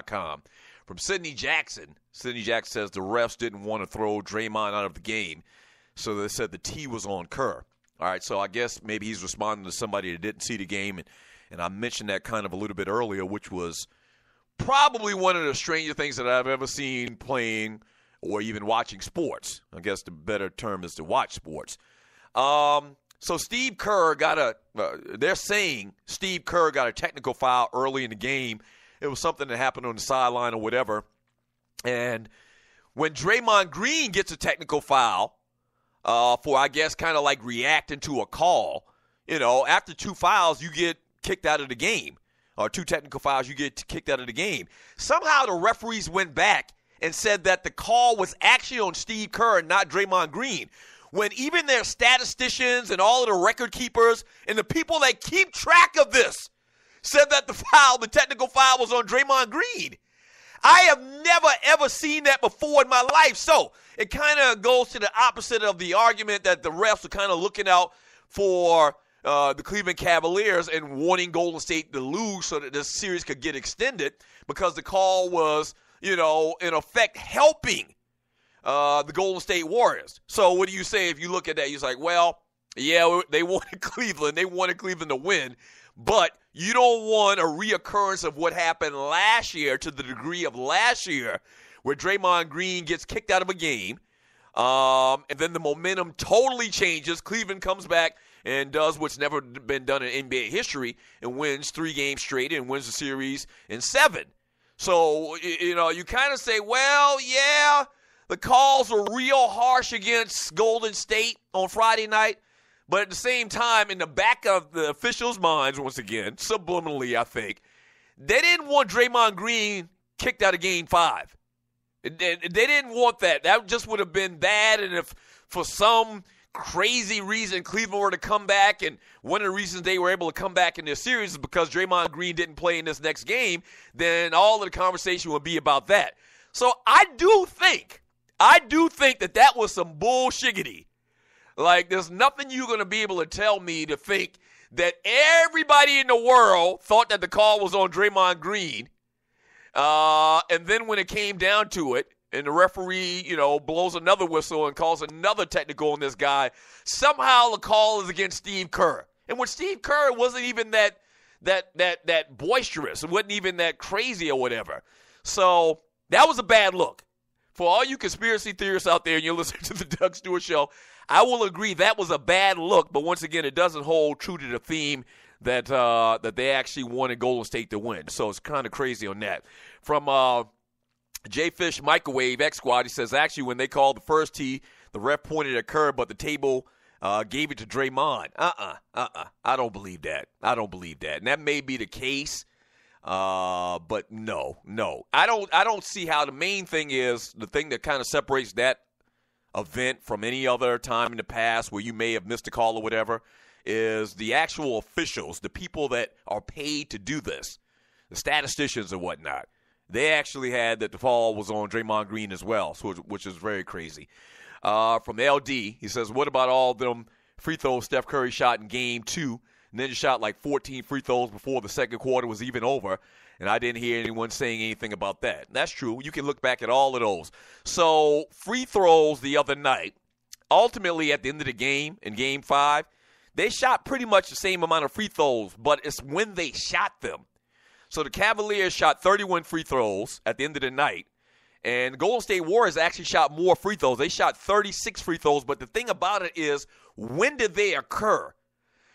SUperbowl.com. From Sidney Jackson. Sidney Jackson says the refs didn't want to throw Draymond out of the game, so they said the T was on Kerr. All right, so I guess maybe he's responding to somebody that didn't see the game, and I mentioned that kind of a little bit earlier, which was probably one of the stranger things that I've ever seen playing or even watching sports. I guess the better term is to watch sports. So Steve Kerr they're saying Steve Kerr got a technical foul early in the game. It was something that happened on the sideline or whatever. And when Draymond Green gets a technical foul for, I guess, kind of like reacting to a call, after 2 fouls, you get kicked out of the game. Or 2 technical fouls, you get kicked out of the game. Somehow the referees went back and said that the call was actually on Steve Kerr and not Draymond Green. When even their statisticians and all of the record keepers and the people that keep track of this said that the technical foul was on Draymond Green. I have never, ever seen that before in my life. So it kind of goes to the opposite of the argument that the refs are kind of looking out for the Cleveland Cavaliers and wanting Golden State to lose so that this series could get extended because the call was, in effect helping the Golden State Warriors. So what do you say if you look at that? You're like, well, yeah, they wanted Cleveland. They wanted Cleveland to win. But you don't want a reoccurrence of what happened last year to the degree of last year where Draymond Green gets kicked out of a game. And then the momentum totally changes. Cleveland comes back and does what's never been done in NBA history and wins 3 games straight and wins the series in 7. So, you kind of say, well, yeah, the calls were real harsh against Golden State on Friday night. But at the same time, in the back of the officials' minds, once again, subliminally, I think, they didn't want Draymond Green kicked out of Game 5. They didn't want that. That just would have been bad. And if for some crazy reason Cleveland were to come back, and one of the reasons they were able to come back in this series is because Draymond Green didn't play in this next game, then all of the conversation would be about that. So I do think that was some bullshiggity. Like, there's nothing you're going to be able to tell me to think that everybody in the world thought that the call was on Draymond Green. And then when it came down to it, and the referee, blows another whistle and calls another technical on this guy, somehow the call is against Steve Kerr. And when Steve Kerr wasn't even that boisterous, it wasn't even that crazy or whatever. So that was a bad look. For all you conspiracy theorists out there and you're listening to the Doug Stewart Show, I will agree that was a bad look, but once again, it doesn't hold true to the theme that they actually wanted Golden State to win. So it's kind of crazy on that. From J-Fish Microwave X Squad, he says, actually, when they called the first tee, the ref pointed at Kerr, but the table gave it to Draymond. I don't believe that. And that may be the case, but no. I don't see how. The main thing is, the thing that kind of separates that event from any other time in the past where you may have missed a call or whatever, is the actual officials, the people that are paid to do this, the statisticians and whatnot. They actually had that the fall was on Draymond Green as well, which is very crazy. From LD, he says, what about all them free throws Steph Curry shot in Game 2, and then shot like 14 free throws before the second quarter was even over, and I didn't hear anyone saying anything about that. That's true. You can look back at all of those. So free throws the other night, ultimately at the end of the game, in Game 5, they shot pretty much the same amount of free throws, but it's when they shot them. So the Cavaliers shot 31 free throws at the end of the night, and the Golden State Warriors actually shot more free throws. They shot 36 free throws, but the thing about it is, when did they occur?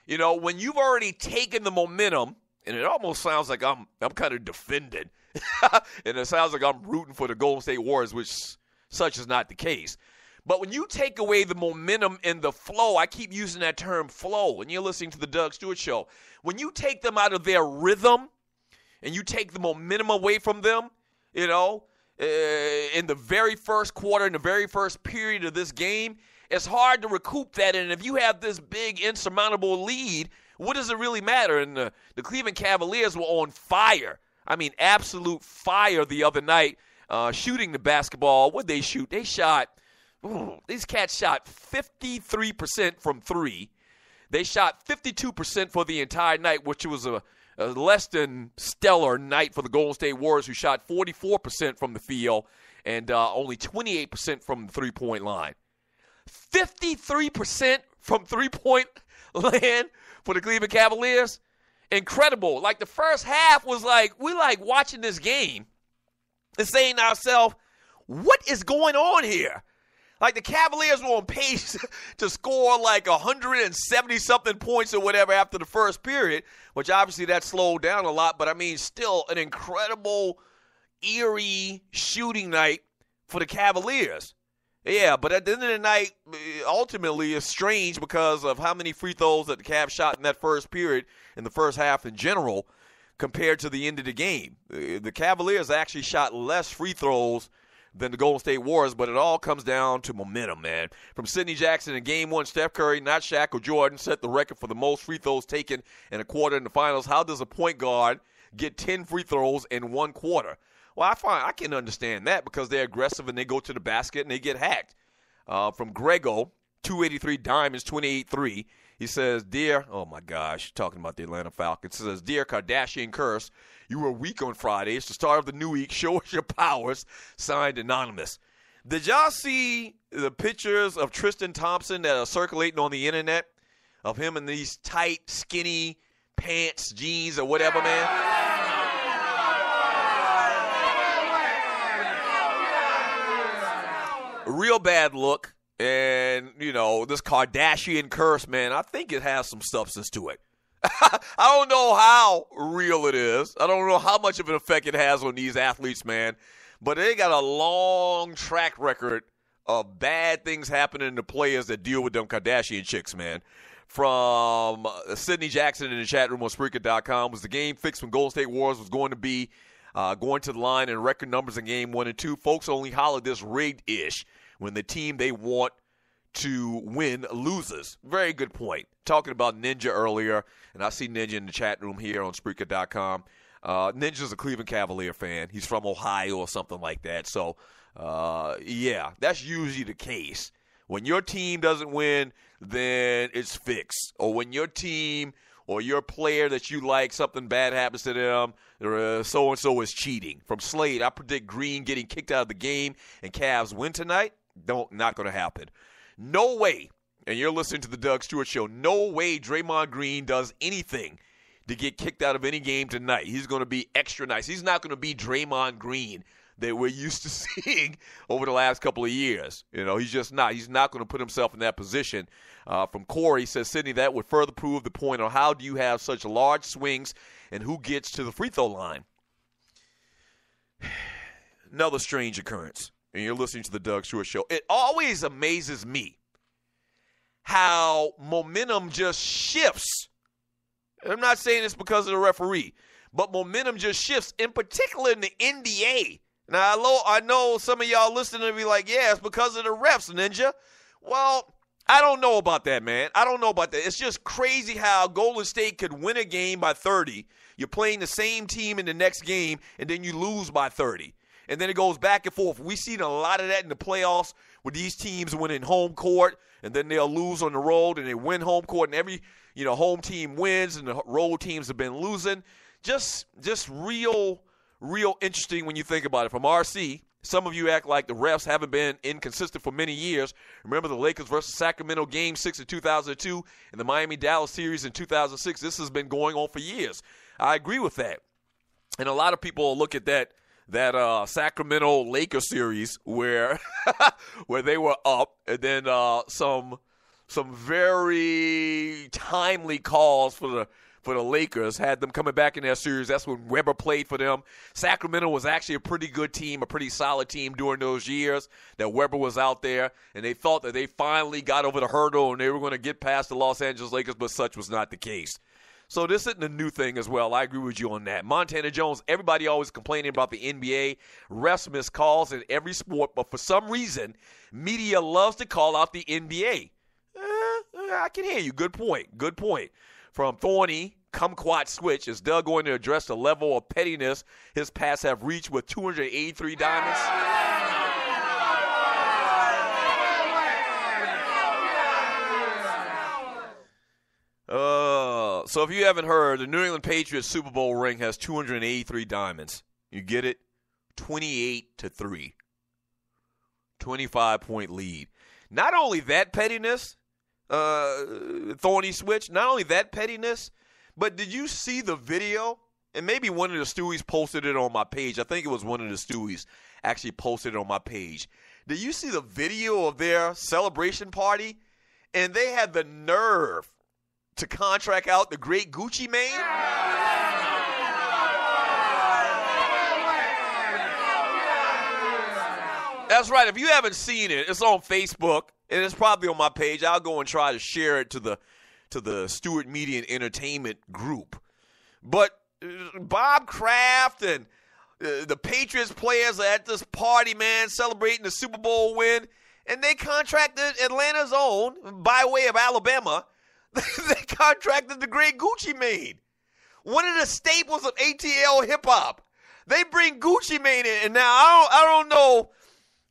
When you've already taken the momentum, and it almost sounds like I'm kind of defending, and it sounds like I'm rooting for the Golden State Warriors, which such is not the case. But when you take away the momentum and the flow, I keep using that term flow, and you're listening to the Doug Stewart Show. When you take them out of their rhythm and you take the momentum away from them, in the very first quarter, in the very first period of this game, it's hard to recoup that. And if you have this big insurmountable lead, what does it really matter? And the Cleveland Cavaliers were on fire. I mean, absolute fire the other night, shooting the basketball. What'd they shoot? They shot, these cats shot 53% from 3. They shot 52% for the entire night, which was A less than stellar night for the Golden State Warriors, who shot 44% from the field and only 28% from the three-point line. 53% from three-point land for the Cleveland Cavaliers. Incredible. Like, the first half was like, we like watching this game and saying to ourselves, what is going on here? Like, the Cavaliers were on pace to score like 170-something points or whatever after the first period, which obviously that slowed down a lot. But, I mean, still an incredible, eerie shooting night for the Cavaliers. Yeah, but at the end of the night, ultimately, it's strange because of how many free throws that the Cavs shot in that first period, in the first half in general, compared to the end of the game. The Cavaliers actually shot less free throws than the Golden State Warriors, but it all comes down to momentum, man. From Sidney Jackson in Game 1, Steph Curry, not Shaq or Jordan, set the record for the most free throws taken in a quarter in the finals. How does a point guard get 10 free throws in one quarter? Well, I can understand that because they're aggressive and they go to the basket and they get hacked. From Grego, 283 Diamonds, 28-3. He says, oh my gosh, talking about the Atlanta Falcons. He says, Dear Kardashian Curse, you were weak on Friday. It's the start of the new week. Show us your powers. Signed, Anonymous. Did y'all see the pictures of Tristan Thompson that are circulating on the internet of him in these tight, skinny pants, jeans, or whatever, man? Real bad look. And, you know, this Kardashian curse, man, I think it has some substance to it. I don't know how real it is. I don't know how much of an effect it has on these athletes, man. But they got a long track record of bad things happening to players that deal with them Kardashian chicks, man. From Sidney Jackson in the chat room on Spreaker.com, was the game fixed when Golden State Warriors was going to be going to the line in record numbers in Game 1 and 2. Folks only holler this rigged-ish when the team they want to win loses. Very good point. Talking about Ninja earlier, and I see Ninja in the chat room here on Spreaker.com. Ninja's a Cleveland Cavalier fan. He's from Ohio or something like that. So, yeah, that's usually the case. When your team doesn't win, then it's fixed. Or when your team or your player that you like, something bad happens to them, so-and-so is cheating. From Slade, I predict Green getting kicked out of the game and Cavs win tonight. Not going to happen. No way, and you're listening to the Doug Stewart Show, no way Draymond Green does anything to get kicked out of any game tonight. He's going to be extra nice. He's not going to be Draymond Green that we're used to seeing over the last couple of years. You know, he's just not. He's not going to put himself in that position. From Corey, says, Sidney, that would further prove the point on how do you have such large swings and who gets to the free throw line. Another strange occurrence. And you're listening to the Doug Stewart Show. It always amazes me how momentum just shifts. And I'm not saying it's because of the referee, but momentum just shifts, in particular in the NBA. Now, I know some of y'all listening to be like, yeah, it's because of the refs, Ninja. Well, I don't know about that, man. I don't know about that. It's just crazy how Golden State could win a game by 30. You're playing the same team in the next game, and then you lose by 30. And then it goes back and forth. We've seen a lot of that in the playoffs with these teams winning home court, and then they'll lose on the road, and they win home court, and every home team wins, and the road teams have been losing. Just real interesting when you think about it. From RC, some of you act like the refs haven't been inconsistent for many years. Remember the Lakers versus Sacramento Game 6 in 2002 and the Miami-Dallas series in 2006. This has been going on for years. I agree with that. And a lot of people look at that Sacramento Lakers series where where they were up, and then some very timely calls for the Lakers had them coming back in that series. That's when Weber played for them. Sacramento was actually a pretty good team, a pretty solid team during those years that Weber was out there, and they thought that they finally got over the hurdle and they were going to get past the Los Angeles Lakers, but such was not the case. So this isn't a new thing as well. I agree with you on that. Montana Jones, everybody always complaining about the NBA. Refs miss calls in every sport, but for some reason, media loves to call out the NBA. I can hear you. Good point. Good point. From Thorny, Kumquat Switch, is Doug going to address the level of pettiness his past have reached with 283 diamonds? So if you haven't heard, the New England Patriots Super Bowl ring has 283 diamonds. You get it? 28-3. 25-point lead. Not only that pettiness, Thorny Switch, not only that pettiness, but did you see the video? And maybe one of the Stewies posted it on my page. I think it was one of the Stewies actually posted it on my page. Did you see the video of their celebration party? And they had the nerve to contract out the great Gucci Mane? That's right. If you haven't seen it, it's on Facebook, and it's probably on my page. I'll go and try to share it to the Stewart Media and Entertainment group. But Bob Kraft and the Patriots players are at this party, man, celebrating the Super Bowl win, and they contracted Atlanta's own, by way of Alabama, they contracted the great Gucci Mane, one of the staples of ATL hip-hop. They bring Gucci Mane in, and now I don't know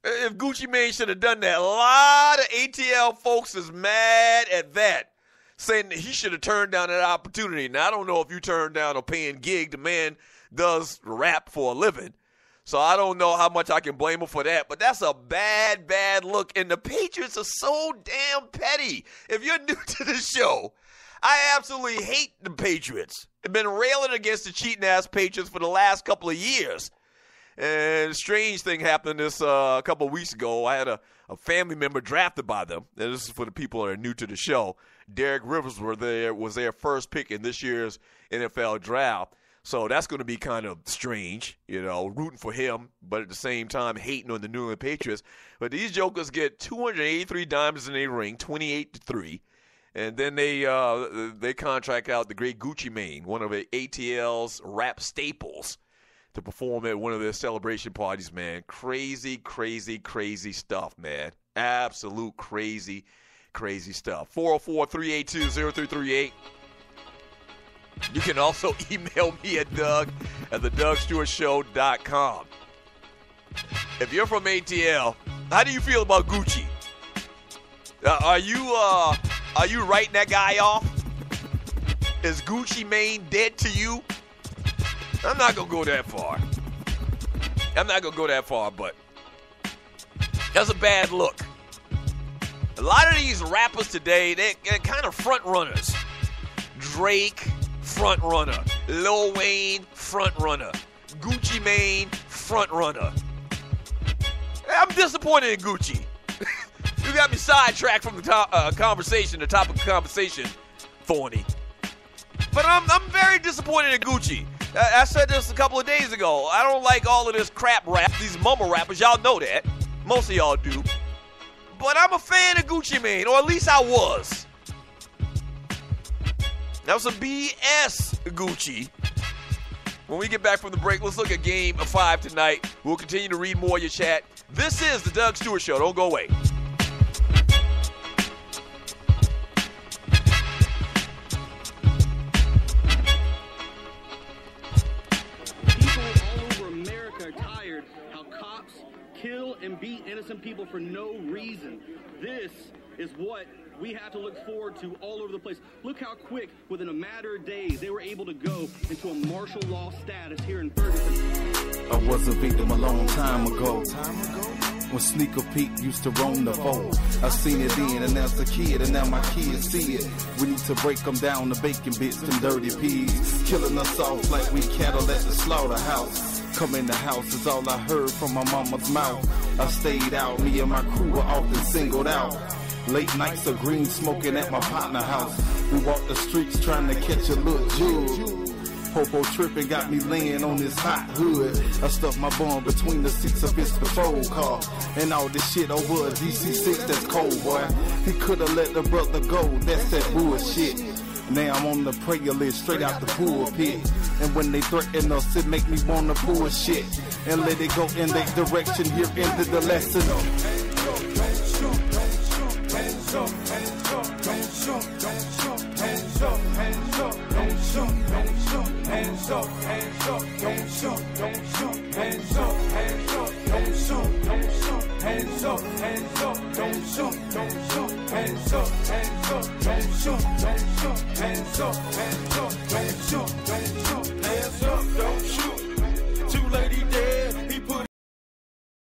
if Gucci Mane should have done that. A lot of ATL folks is mad at that, saying that he should have turned down that opportunity. Now, I don't know if you turned down a paying gig. The man does rap for a living, so I don't know how much I can blame him for that. But that's a bad, bad look, and the Patriots are so damn petty. If you're new to the show, I absolutely hate the Patriots. I've been railing against the cheating-ass Patriots for the last couple of years. And a strange thing happened this a couple of weeks ago. I had a family member drafted by them. And this is for the people that are new to the show. Derek Rivers was their first pick in this year's NFL draft. So that's going to be kind of strange, rooting for him, but at the same time hating on the New England Patriots. But these jokers get 283 diamonds in their ring, 28-3. And then they contract out the great Gucci Mane, one of ATL's rap staples, to perform at one of their celebration parties, man. Crazy, crazy, crazy stuff, man. Absolute crazy, crazy stuff. 404-382-0338. You can also email me at Doug@theDougStewartShow.com. If you're from ATL, how do you feel about Gucci? Are you writing that guy off? Is Gucci Mane dead to you? I'm not going to go that far. But that's a bad look. A lot of these rappers today, they're kind of front runners. Drake, front runner. Lil Wayne, front runner. Gucci Mane, front runner. I'm disappointed in Gucci. You got me sidetracked from the topic of conversation, Thorny. But I'm very disappointed in Gucci. I said this a couple of days ago. I don't like all of this crap rap, these mumble rappers. Y'all know that. Most of y'all do. But I'm a fan of Gucci Mane, or at least I was. That was some BS Gucci. When we get back from the break, let's look at Game 5 tonight. We'll continue to read more of your chat. This is the Doug Stewart Show. Don't go away. Kill and beat innocent people for no reason. This is what we have to look forward to all over the place. Look how quick, within a matter of days, they were able to go into a martial law status here in Ferguson. I was a victim a long time ago. When Sneaker Pete used to roam the fold. I seen it then and as a kid, and now my kids see it. We need to break them down to bacon bits, them dirty peas. Killing us off like we cattle at the slaughterhouse. Come in the house is all I heard from my mama's mouth. I stayed out, me and my crew were often singled out. Late nights of green smoking at my partner house. We walked the streets trying to catch a little jewel. Popo tripping got me laying on this hot hood. I stuffed my bum between the seats of his patrol car. And all this shit over a DC-6, that's cold, boy. He could've let the brother go, that's that bullshit. Now I'm on the prayer list, straight out the pulpit. And when they threaten us, it make me wanna bullshit. And let it go in that direction, here ended the lesson. hands up, hands up, don't shoot, don't shoot, hands up, hands up, don't shoot, don't shoot, hands up, don't shoot, don't shoot.